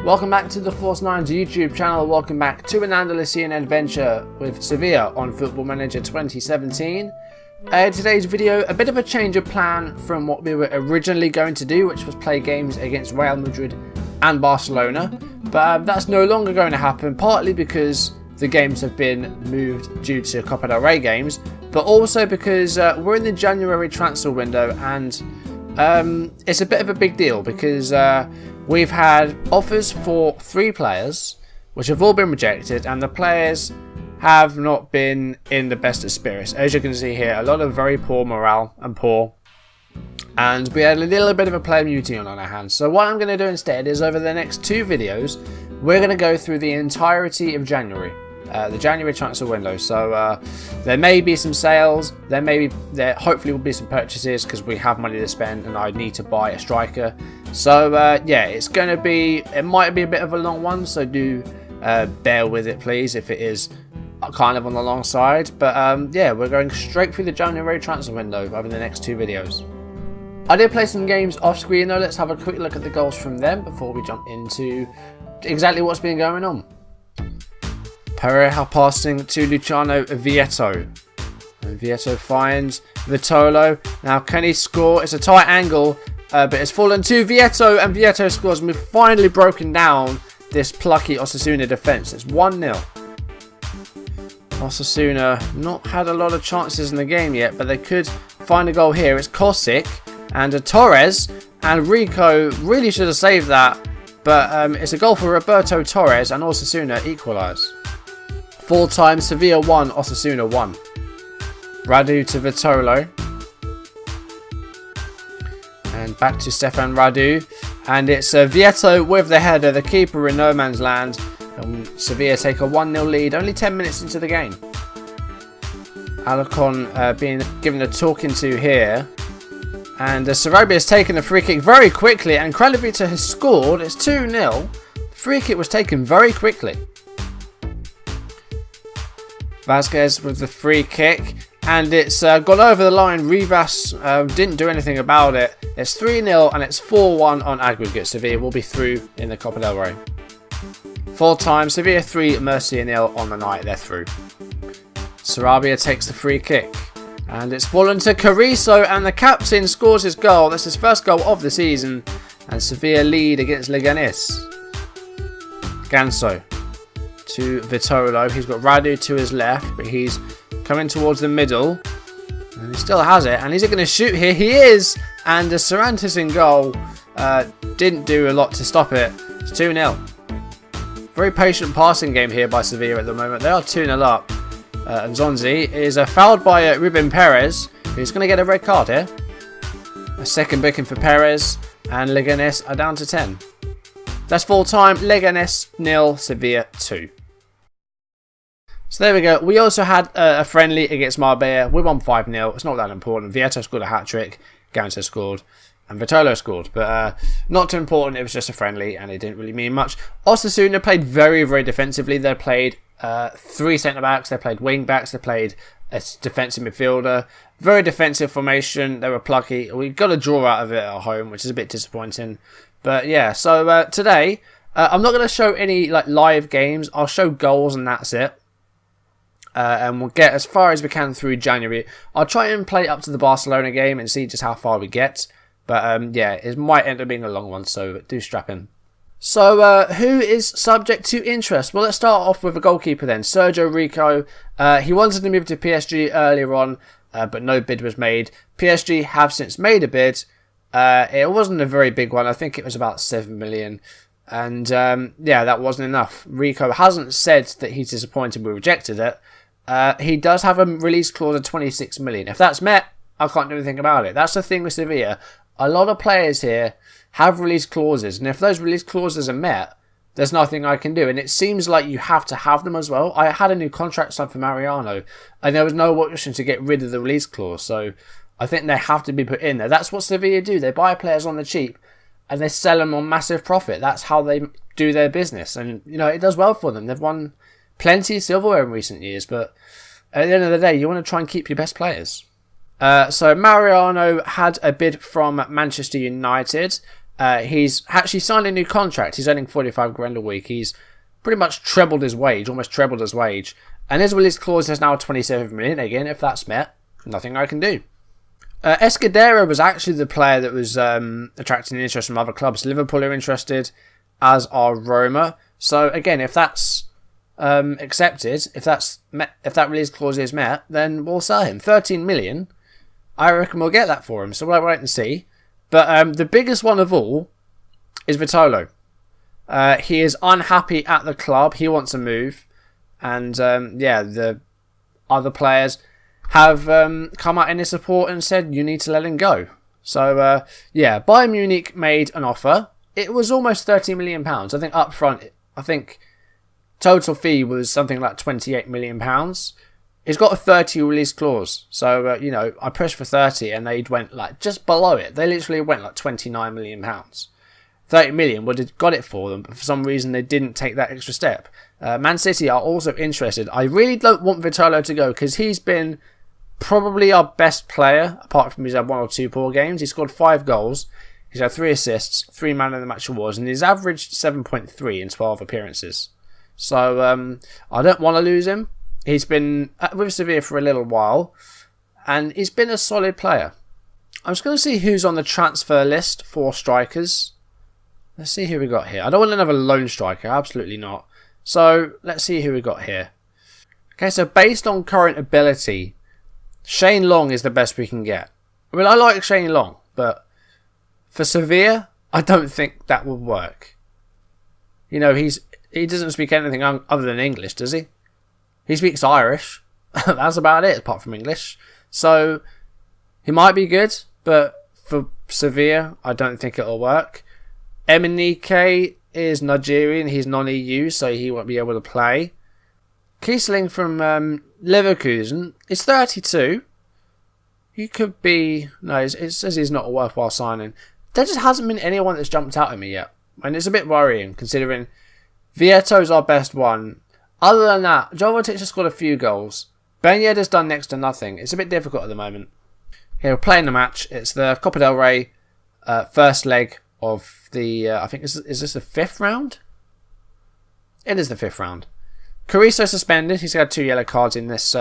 Welcome back to the Force 9's YouTube channel. Welcome back to an Andalusian adventure with Sevilla on Football Manager 2017. Today's video, a bit of a change of plan from what we were originally going to do, which was play games against Real Madrid and Barcelona. But that's no longer going to happen, partly because the games have been moved due to Copa del Rey games, but also because we're in the January transfer window, and it's a bit of a big deal because we've had offers for 3 players which have all been rejected, and the players have not been in the best of spirits. As you can see here, a lot of very poor morale and we had a little bit of a player muting on our hands. So what I'm going to do instead is, over the next 2 videos, we're going to go through the entirety of January. The January transfer window. So there may be some sales, there hopefully will be some purchases because we have money to spend and I need to buy a striker. So yeah, it might be a bit of a long one, so do bear with it please if it is kind of on the long side. But yeah, we're going straight through the January transfer window over the next 2 videos. I did play some games off screen though. Let's have a quick look at the goals from them before we jump into exactly what's been going on. Pereira passing to Luciano Vietto. And Vietto finds Vitolo. Now, can he score? It's a tight angle, but it's fallen to Vietto, and Vietto scores. And we've finally broken down this plucky Osasuna defence. It's 1-0. Osasuna not had a lot of chances in the game yet, but they could find a goal here. It's Kosic and Torres, and Rico really should have saved that, but it's a goal for Roberto Torres, and Osasuna equalise. Full time, Sevilla 1, Osasuna 1. Radu to Vitolo. And back to Stefan Radu. And it's Vietto with the header, the keeper in no man's land. And Sevilla take a 1-0 lead, only 10 minutes into the game. Alarcon being given a talking to here. And Sarabia has taken a free kick very quickly, and Kraljevic has scored. It's 2-0. The free kick was taken very quickly. Vasquez with the free kick, and it's gone over the line. Rivas didn't do anything about it. It's 3-0 and it's 4-1 on aggregate. Sevilla will be through in the Copa del Rey. Full time, Sevilla 3, Murcia 0 on the night. They're through. Sarabia takes the free kick, and it's fallen to Carrizo, and the captain scores his goal. That's his first goal of the season, and Sevilla lead against Leganés. Ganso to Vitolo. He's got Radu to his left, but he's coming towards the middle, and he still has it. And is he going to shoot here? He is, and the Cervantes in goal didn't do a lot to stop it. It's 2-0. Very patient passing game here by Sevilla at the moment. They are 2-0 up. And Zonzi is fouled by Ruben Perez, who's going to get a red card here. A second booking for Perez, and Leganés are down to 10. That's full time. Leganés 0, Sevilla 2. So there we go. We also had a friendly against Marbella. We won 5-0. It's not that important. Vietto scored a hat-trick. Ganso scored. And Vitolo scored. But not too important. It was just a friendly, and it didn't really mean much. Osasuna played very, very defensively. They played 3 centre-backs. They played wing-backs. They played a defensive midfielder. Very defensive formation. They were plucky. We got a draw out of it at home, which is a bit disappointing. But yeah, so today, I'm not going to show any live games. I'll show goals, and that's it. And we'll get as far as we can through January. I'll try and play up to the Barcelona game and see just how far we get. But yeah, it might end up being a long one, so do strap in. So who is subject to interest? Well, let's start off with a goalkeeper then. Sergio Rico. He wanted to move to PSG earlier on, but no bid was made. PSG have since made a bid. It wasn't a very big one. I think it was about 7 million. And yeah, that wasn't enough. Rico hasn't said that he's disappointed we rejected it. He does have a release clause of 26 million. If that's met, I can't do anything about it. That's the thing with Sevilla. A lot of players here have release clauses, and if those release clauses are met, there's nothing I can do. And it seems like you have to have them as well. I had a new contract signed for Mariano, and there was no option to get rid of the release clause. So I think they have to be put in there. That's what Sevilla do. They buy players on the cheap, and they sell them on massive profit. That's how they do their business. And, you know, it does well for them. They've won plenty of silverware in recent years, but at the end of the day, you want to try and keep your best players. So Mariano had a bid from Manchester United. He's actually signed a new contract. He's earning 45 grand a week. He's pretty much trebled his wage, almost trebled his wage. And his release clause is now 27 million. Again, if that's met, nothing I can do. Escudero was actually the player that was attracting interest from other clubs. Liverpool are interested, as are Roma. So again, if that's accepted, if that release clause is met, then we'll sell him. 13 million. I reckon we'll get that for him. So we'll wait and see. But the biggest one of all is Vitolo. He is unhappy at the club. He wants to move. And the other players have come out in his support and said you need to let him go. So Bayern Munich made an offer. It was almost £30 million. I think up front, total fee was something like £28 million. It's got a 30 release clause. So, I pushed for 30 and they went like just below it. They literally went like £29 million. 30 million would have got it for them, but for some reason they didn't take that extra step. Man City are also interested. I really don't want Vitolo to go because he's been probably our best player, apart from he's had 1 or 2 poor games. He scored 5 goals. He's had 3 assists, 3 man of the match awards, and he's averaged 7.3 in 12 appearances. So I don't want to lose him. He's been with Sevilla for a little while, and he's been a solid player. I'm just going to see who's on the transfer list for strikers. Let's see who we got here. I don't want another lone striker, absolutely not. So let's see who we got here. Okay, so based on current ability, Shane Long is the best we can get. I mean, I like Shane Long, but for Sevilla, I don't think that would work. He doesn't speak anything other than English, does he? He speaks Irish. That's about it, apart from English. So he might be good, but for Sevilla, I don't think it'll work. Emenike is Nigerian. He's non-EU, so he won't be able to play. Kiesling from Leverkusen is 32. He could be... No, it says he's not a worthwhile signing. There just hasn't been anyone that's jumped out at me yet. And it's a bit worrying, considering Vieto's our best one. Other than that, Jovetic has scored a few goals. Ben Yedder's done next to nothing. It's a bit difficult at the moment. Okay, we're playing the match. It's the Copa del Rey first leg of the... I think, is this the 5th round? It is the 5th round. Carrizo suspended. He's had 2 yellow cards in this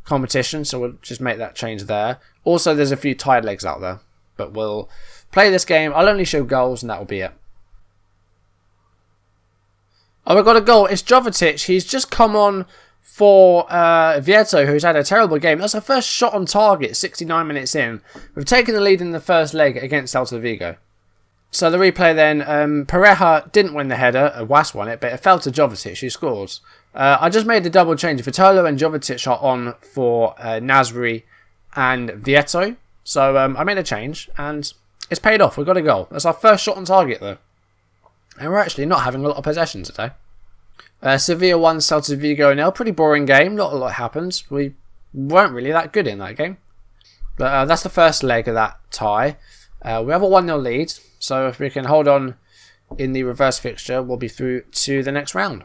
competition, so we'll just make that change there. Also, there's a few tied legs out there. But we'll play this game. I'll only show goals, and that will be it. Oh, we've got a goal. It's Jovetic. He's just come on for Vieto, who's had a terrible game. That's our first shot on target, 69 minutes in. We've taken the lead in the first leg against Celta Vigo. So the replay then, Pareja didn't win the header. Was won it, but it fell to Jovetic, who scores. I just made the double change. Vitolo and Jovetic are on for Nasri and Vieto. So I made a change, and it's paid off. We've got a goal. That's our first shot on target, though. And we're actually not having a lot of possession today. Sevilla 1, Celta Vigo 0. Pretty boring game. Not a lot happens. We weren't really that good in that game. But that's the first leg of that tie. We have a 1-0 lead. So if we can hold on in the reverse fixture, we'll be through to the next round.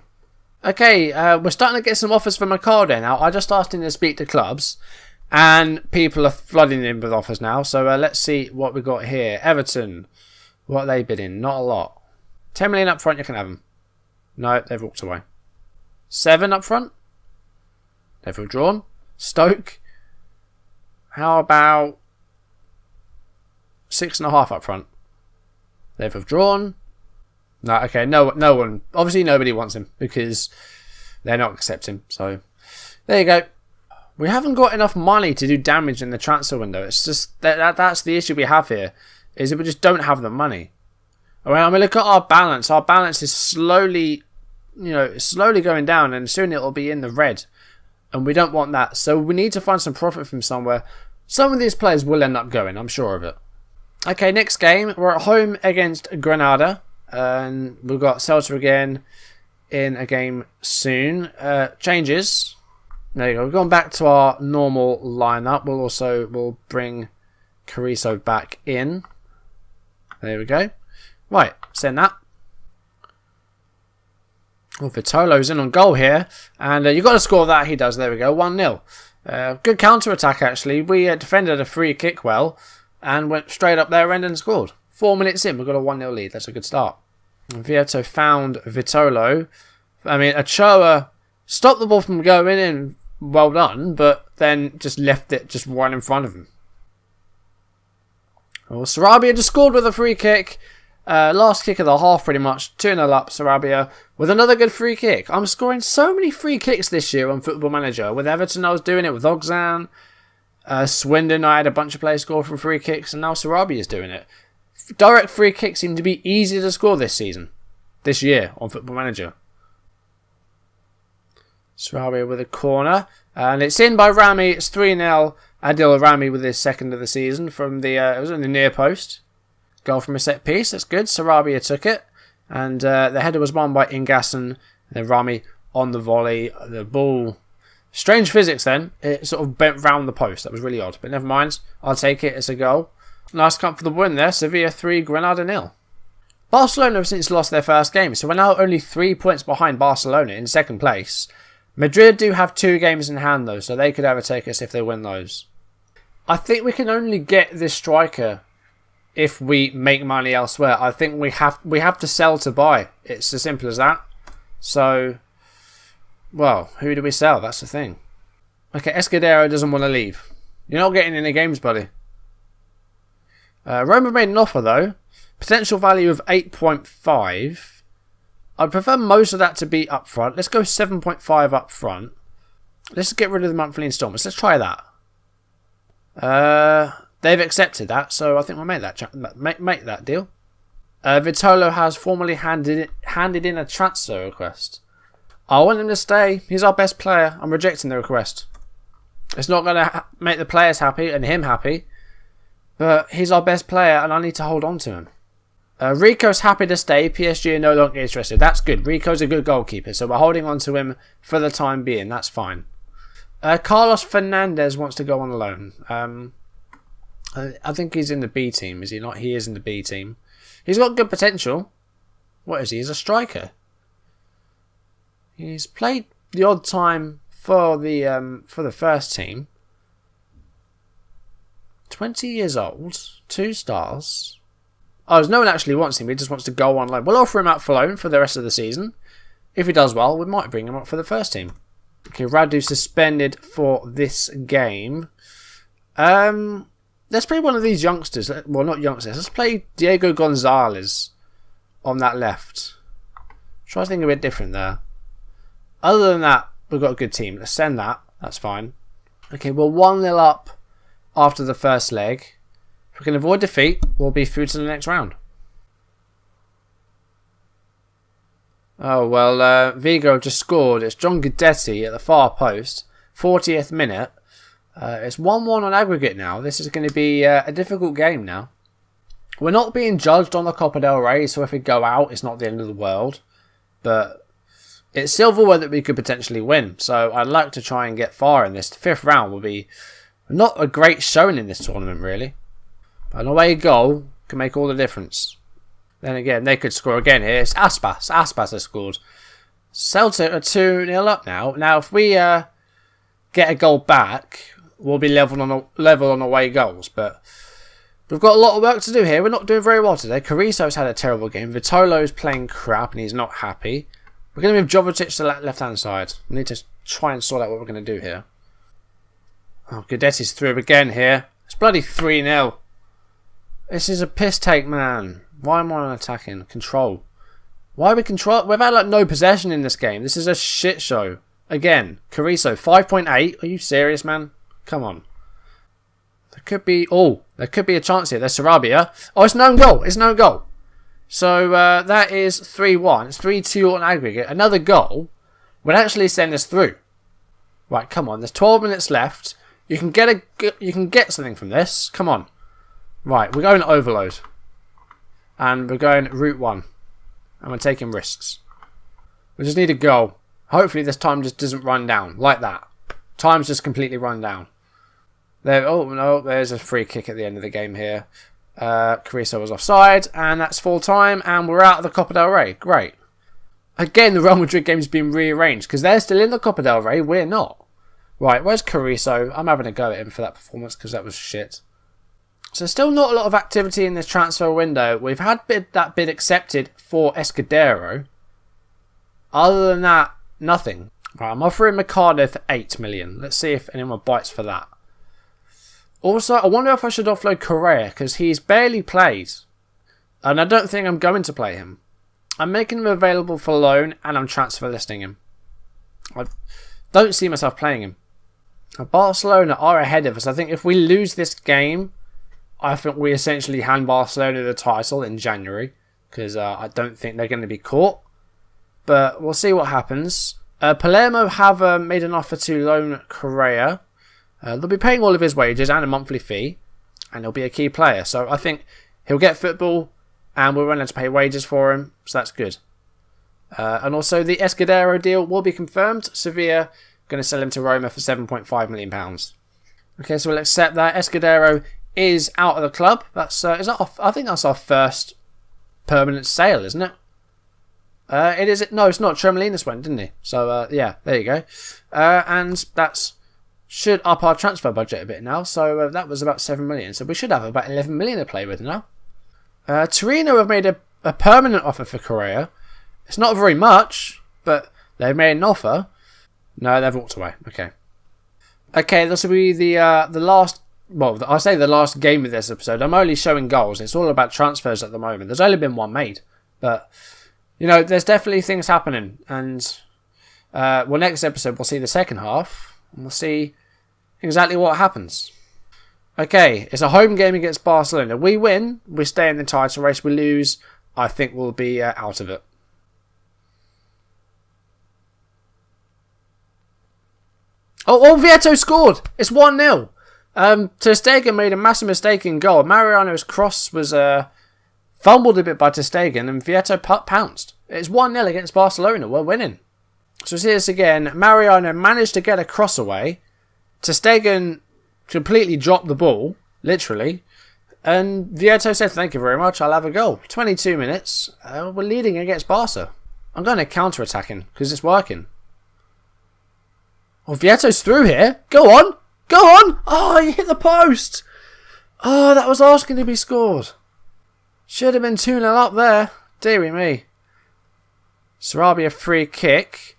Okay, we're starting to get some offers for Mercado now. I just asked him to speak to clubs. And people are flooding in with offers now. So let's see what we got here. Everton. What are they bidding? Not a lot. 10 million up front, you can have them. No, they've walked away. 7 up front. They've withdrawn. Stoke. How about 6.5 up front? They've withdrawn. No, okay, no one. Obviously, nobody wants him because they're not accepting. So there you go. We haven't got enough money to do damage in the transfer window. It's just that's the issue we have here, is that we just don't have the money. I mean, look at our balance. Our balance is slowly going down, and soon it'll be in the red. And we don't want that. So we need to find some profit from somewhere. Some of these players will end up going, I'm sure of it. Okay, next game. We're at home against Granada. And we've got Celta again in a game soon. Changes. There you go. We've gone back to our normal lineup. We'll bring Carrizo back in. There we go. Right, send that. Oh, Vitolo's in on goal here. And you've got to score that. He does. There we go. 1-0. Good counter-attack, actually. We defended a free kick well and went straight up their end and scored. 4 minutes in, we've got a 1-0 lead. That's a good start. And Vieto found Vitolo. I mean, Ochoa stopped the ball from going in. Well done, but then just left it just right in front of him. Well, Sarabia just scored with a free kick. Last kick of the half, pretty much. 2-0 up, Sarabia, with another good free kick. I'm scoring so many free kicks this year on Football Manager. With Everton, I was doing it. With Oxan, Swindon, I had a bunch of players score from free kicks, and now Sarabia is doing it. Direct free kicks seem to be easier to score this year on Football Manager. Sarabia with a corner, and it's in by Rami. It's 3-0. Adil Rami with his second of the season from the it was in the near post. Goal from a set piece. That's good. Sarabia took it, and the header was won by Ingasson. And then Rami on the volley. The ball, strange physics. Then it sort of bent round the post. That was really odd, but never mind. I'll take it. It's a goal. Nice cut for the win there. Sevilla 3, Granada 0. Barcelona have since lost their first game, so we're now only 3 points behind Barcelona in second place. Madrid do have 2 games in hand though, so they could overtake us if they win those. I think we can only get this striker if we make money elsewhere. I think we have to sell to buy. It's as simple as that. So, well, who do we sell? That's the thing. Okay, Escudero doesn't want to leave. You're not getting any games, buddy. Roma made an offer though. Potential value of 8.5. I'd prefer most of that to be up front. Let's go 7.5 up front. Let's get rid of the monthly installments. Let's try that. They've accepted that, so I think we'll make that deal. Vitolo has formally handed in a transfer request. I want him to stay. He's our best player. I'm rejecting the request. It's not going to make the players happy and him happy, but he's our best player and I need to hold on to him. Rico's happy to stay. PSG are no longer interested. That's good. Rico's a good goalkeeper, so we're holding on to him for the time being. That's fine. Carlos Fernandez wants to go on loan. I think he's in the B team, is he not? He is in the B team. He's got good potential. What is he? He's a striker. He's played the odd time for the first team. 20 years old. 2 stars. Oh, no one actually wants him. He just wants to go on loan. We'll offer him out for loan for the rest of the season. If he does well, we might bring him up for the first team. Okay, Radu suspended for this game. Let's play one of these youngsters. Well, not youngsters. Let's play Diego Gonzalez on that left. Try something a bit different there. Other than that, we've got a good team. Let's send that. That's fine. Okay, we're 1-0 up after the first leg. If we can avoid defeat, we'll be through to the next round. Oh, well, Vigo just scored. It's John Guidetti at the far post. 40th minute. It's 1-1 on aggregate now. This is going to be a difficult game now. We're not being judged on the Copa del Rey, so if we go out, it's not the end of the world. But it's silverware that we could potentially win. So I'd like to try and get far in this. The 5th round will be not a great showing in this tournament, really. But an away goal can make all the difference. Then again, they could score again here. It's Aspas. Aspas has scored. Celtic are 2-0 up now. Now, if we get a goal back, we'll be level on away goals. But we've got a lot of work to do here. We're not doing very well today. Carrizo's had a terrible game. Vitolo's playing crap and he's not happy. We're going to move Jovetic to the left-hand side. We need to try and sort out what we're going to do here. Oh, Guidetti's through again here. It's bloody 3-0. This is a piss take, man. Why am I on attacking? Control. Why are we control? We've had like no possession in this game. This is a shit show. Again, Carrizo, 5.8. Are you serious, man? Come on. There could be a chance here. There's Sarabia. Oh, it's no goal. It's no goal. So that is 3-1. It's 3-2 on aggregate. Another goal would actually send us through. Right, come on. There's 12 minutes left. You can get something from this. Come on. Right, we're going overload. And we're going route 1. And we're taking risks. We just need a goal. Hopefully this time just doesn't run down. Like that. Time's just completely run down. There. Oh, no. There's a free kick at the end of the game here. Carrizo was offside. And that's full time. And we're out of the Copa del Rey. Great. Again, the Real Madrid game's been rearranged. Because they're still in the Copa del Rey. We're not. Right, where's Carrizo? I'm having a go at him for that performance because that was shit. So still not a lot of activity in this transfer window. We've had that bid accepted for Escudero. Other than that, nothing. Right, I'm offering Mercado for 8 million. Let's see if anyone bites for that. Also, I wonder if I should offload Correa, because he's barely played. And I don't think I'm going to play him. I'm making him available for loan, and I'm transfer listing him. I don't see myself playing him. Barcelona are ahead of us. I think if we lose this game, I think we essentially hand Barcelona the title in January, because I don't think they're going to be caught. But we'll see what happens. Palermo have made an offer to loan Correa. They'll be paying all of his wages and a monthly fee, and he'll be a key player. So I think he'll get football, and we're willing to pay wages for him, so that's good. And also the Escudero deal will be confirmed. Sevilla going to sell him to Roma for £7.5 million. Okay, so we'll accept that. Escudero is out of the club. That's I think that's our first permanent sale, isn't it? It is. No, it's not. Tremolinas went, didn't he? So yeah, there you go. And that's should up our transfer budget a bit now. So that was about 7 million. So we should have about 11 million to play with now. Torino have made a permanent offer for Correa. It's not very much, but they've made an offer. No, they've walked away. Okay. Okay, this will be the last. Well, I say the last game of this episode. I'm only showing goals. It's all about transfers at the moment. There's only been one made, but you know, there's definitely things happening. And well, next episode we'll see the second half, and we'll see exactly what happens. Okay, it's a home game against Barcelona. We win, we stay in the title race. We lose, I think we'll be out of it. Oh, Vieto scored! It's 1-0. Ter Stegen made a massive mistake in goal. Mariano's cross was fumbled a bit by Ter Stegen, and Vieto pounced. It's 1-0 against Barcelona. We're winning. So see this again. Mariano managed to get a cross away. Ter Stegen completely dropped the ball, literally. And Vieto said, "Thank you very much, I'll have a goal." 22 minutes. We're leading against Barca. I'm going to counter-attacking because it's working. Oh, Vieto's through here. Go on. Go on. Oh, he hit the post. Oh, that was asking to be scored. Should have been 2-0 up there. Deary me. Sarabia free kick.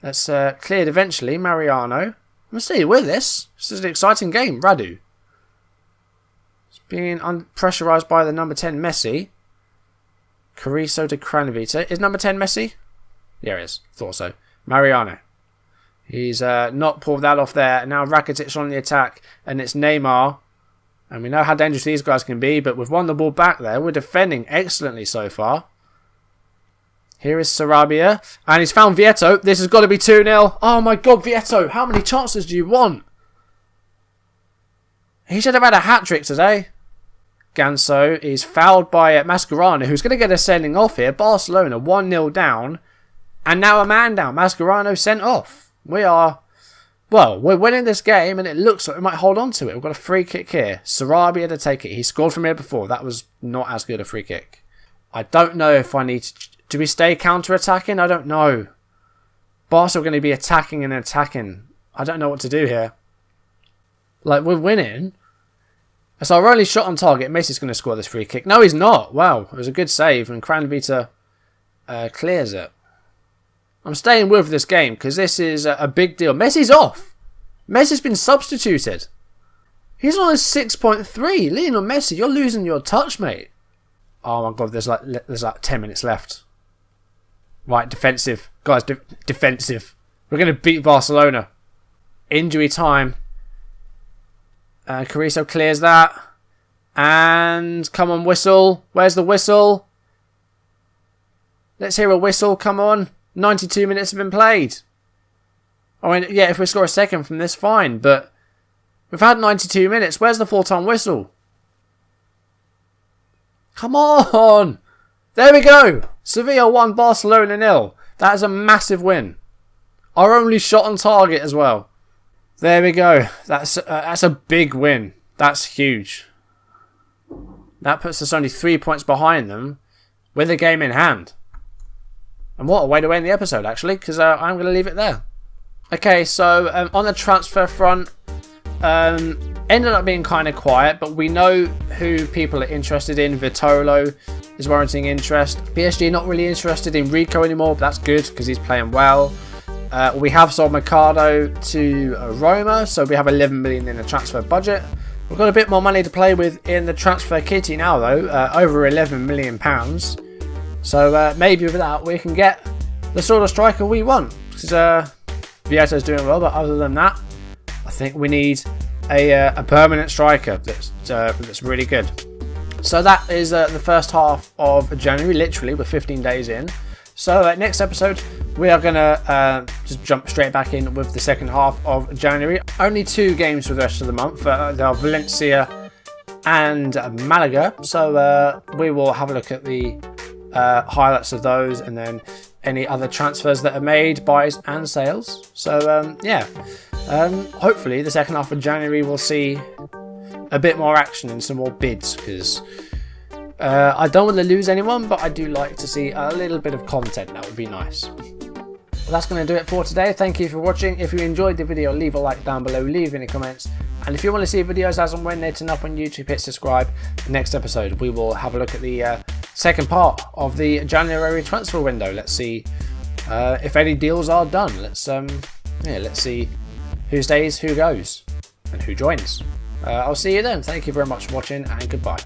That's cleared eventually. Mariano. I'm going to stay with this. This is an exciting game. Radu. It's being pressurised by the number 10 Messi. Carrizo to Kranovita. Is number 10 Messi? Yeah, it is. Thought so. Mariano. He's not pulled that off there. Now Rakitic on the attack, and it's Neymar. And we know how dangerous these guys can be, but we've won the ball back there. We're defending excellently so far. Here is Sarabia, and he's found Vieto. This has got to be 2-0. Oh my god, Vieto, how many chances do you want? He should have had a hat-trick today. Ganso is fouled by Mascherano, who's going to get a sending off here. Barcelona 1-0 down, and now a man down. Mascherano sent off. We're winning this game, and it looks like we might hold on to it. We've got a free kick here. Sarabia to take it. He scored from here before. That was not as good a free kick. I don't know if I need to... Do we stay counter-attacking? I don't know. Barca are going to be attacking and attacking. I don't know what to do here. Like, we're winning. It's our only shot on target. Messi's going to score this free kick. No, he's not. Wow, it was a good save, and Kranovita clears it. I'm staying with this game because this is a big deal. Messi's off. Messi's been substituted. He's on a 6.3. Lionel Messi, you're losing your touch, mate. Oh my god, there's like 10 minutes left. Right, defensive. Guys, defensive. We're going to beat Barcelona. Injury time. Carrizo clears that. And come on, whistle. Where's the whistle? Let's hear a whistle. Come on. 92 minutes have been played. I mean, yeah, if we score a second from this, fine. But we've had 92 minutes. Where's the full-time whistle? Come on. There we go. Sevilla 1, Barcelona 0. That is a massive win. Our only shot on target as well. There we go. That's a big win. That's huge. That puts us only 3 points behind them with a game in hand. And what a way to end the episode, actually, because I'm going to leave it there. Okay, so on the transfer front, ended up being kind of quiet, but we know who people are interested in. Vitolo is warranting interest. PSG not really interested in Rico anymore, but that's good because he's playing well. We have sold Mercado to Roma, so we have 11 million in the transfer budget. We've got a bit more money to play with in the transfer kitty now, though, over 11 million pounds. So maybe with that we can get the sort of striker we want. Because Vieto's doing well, but other than that, I think we need a permanent striker that's really good. So that is the first half of January, literally, we're 15 days in. So next episode, we are going to just jump straight back in with the second half of January. Only 2 games for the rest of the month. They are Valencia and Malaga. So we will have a look at the highlights of those, and then any other transfers that are made, buys and sales. So yeah, hopefully the second half of January we'll see a bit more action and some more bids, because I don't want to lose anyone, but I do like to see a little bit of content. That would be nice. Well, that's going to do it for today. Thank you for watching. If you enjoyed the video, leave a like down below, leave any comments, and if you want to see videos as and when they turn up on YouTube, hit subscribe. Next episode we will have a look at the second part of the January transfer window. Let's see if any deals are done. Let's see who stays, who goes, and who joins. I'll see you then. Thank you very much for watching, and goodbye.